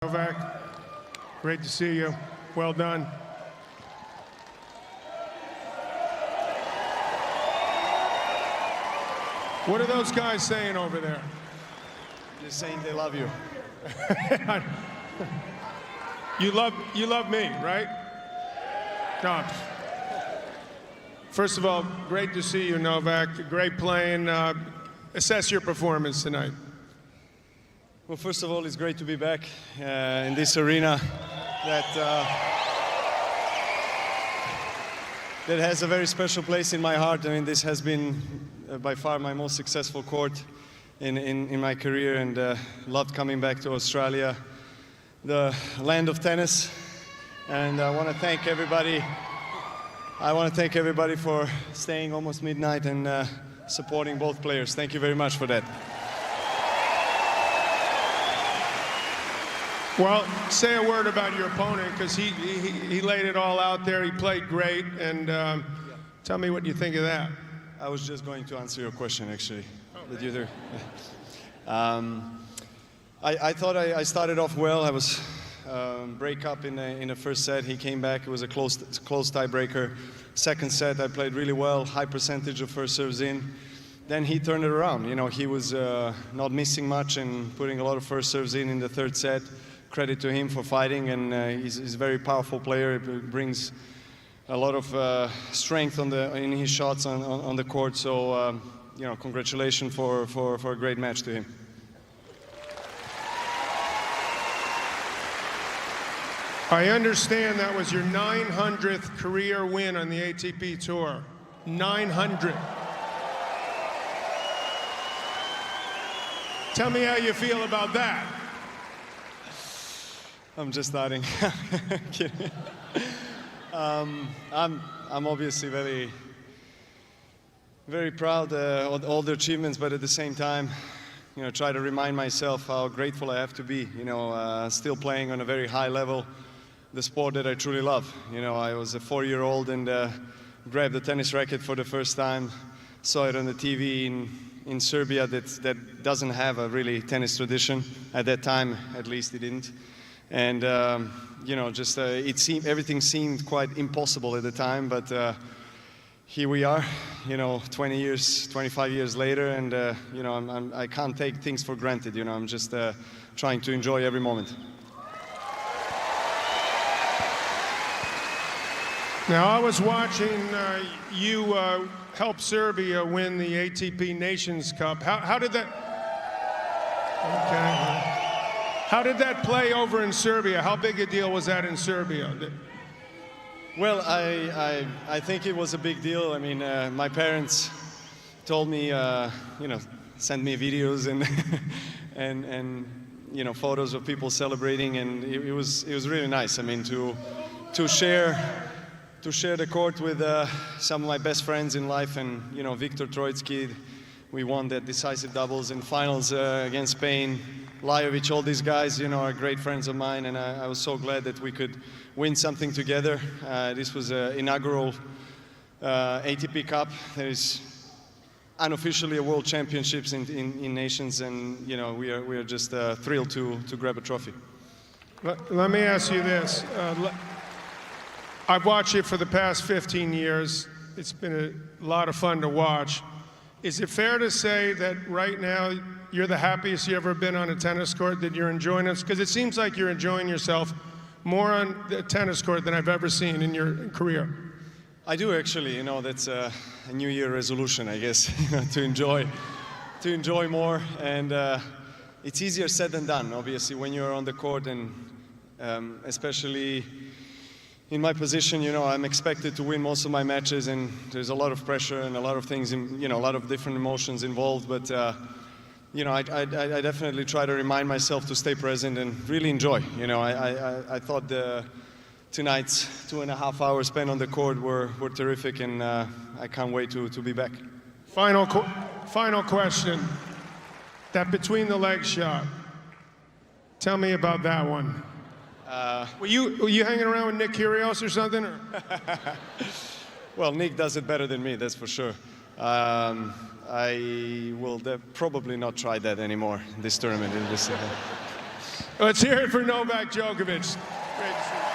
Novak, great to see you. Well done. What are those guys saying over there? They're saying they love you. You love me, right? No. First of all, great to see you, Novak. Great playing. Assess your performance tonight. Well, first of all, it's great to be back in this arena that has a very special place in my heart. I mean, this has been by far my most successful court in my career, and loved coming back to Australia, the land of tennis. And I want to thank everybody. I want to thank everybody for staying almost midnight and supporting both players. Thank you very much for that. Well, say a word about your opponent, because he laid it all out there. He played great, and tell me what you think of that. I was just going to answer your question, actually. Did you do? I thought I started off well. I was break up in the first set. He came back. It was a close tiebreaker. Second set, I played really well. High percentage of first serves in. Then he turned it around. You know, he was not missing much and putting a lot of first serves in the third set. Credit to him for fighting, and he's a very powerful player. He brings a lot of strength in his shots on the court. So, you know, congratulations for a great match to him. I understand that was your 900th career win on the ATP Tour. 900. Tell me how you feel about that. I'm just starting. Kidding. I'm obviously very proud of all the achievements, but at the same time, you know, try to remind myself how grateful I have to be. You know, still playing on a very high level, the sport that I truly love. You know, I was a 4-year-old and grabbed the tennis racket for the first time. Saw it on the TV in Serbia that doesn't have a really tennis tradition. At that time, at least, it didn't. And you know, just everything seemed quite impossible at the time, but here we are, you know, 25 years later, and you know, I can't take things for granted. You know, I'm just trying to enjoy every moment. Now, I was watching you help Serbia win the ATP Nations Cup. How did that? Okay. How did that play over in Serbia? How big a deal was that in Serbia? Well, I think it was a big deal. I mean, my parents told me, you know, sent me videos and you know, photos of people celebrating, and it was really nice. I mean, to share the court with some of my best friends in life, and you know, Viktor Troicki, we won that decisive doubles in finals against Spain. Lajovic, all these guys, you know, are great friends of mine, and I was so glad that we could win something together. This was an inaugural ATP Cup. There is unofficially a World Championships in nations, and you know, we are just thrilled to grab a trophy. Let me ask you this. I've watched it for the past 15 years. It's been a lot of fun to watch. Is it fair to say that right now you're the happiest you've ever been on a tennis court, that you're enjoying it? Because it seems like you're enjoying yourself more on the tennis court than I've ever seen in your career. I do, actually. You know, that's a New Year resolution, I guess, to enjoy more. And it's easier said than done, obviously, when you're on the court, and especially in my position, you know, I'm expected to win most of my matches, and there's a lot of pressure and a lot of things, you know, a lot of different emotions involved. But you know, I definitely try to remind myself to stay present and really enjoy. You know, I thought tonight's 2.5 hours spent on the court were terrific, and I can't wait to be back. Final question. That between the leg shot. Tell me about that one. Were you hanging around with Nick Kyrgios or something? Or? Well, Nick does it better than me, that's for sure. I will probably not try that anymore in this tournament. Let's hear it for Novak Djokovic. Great to see you.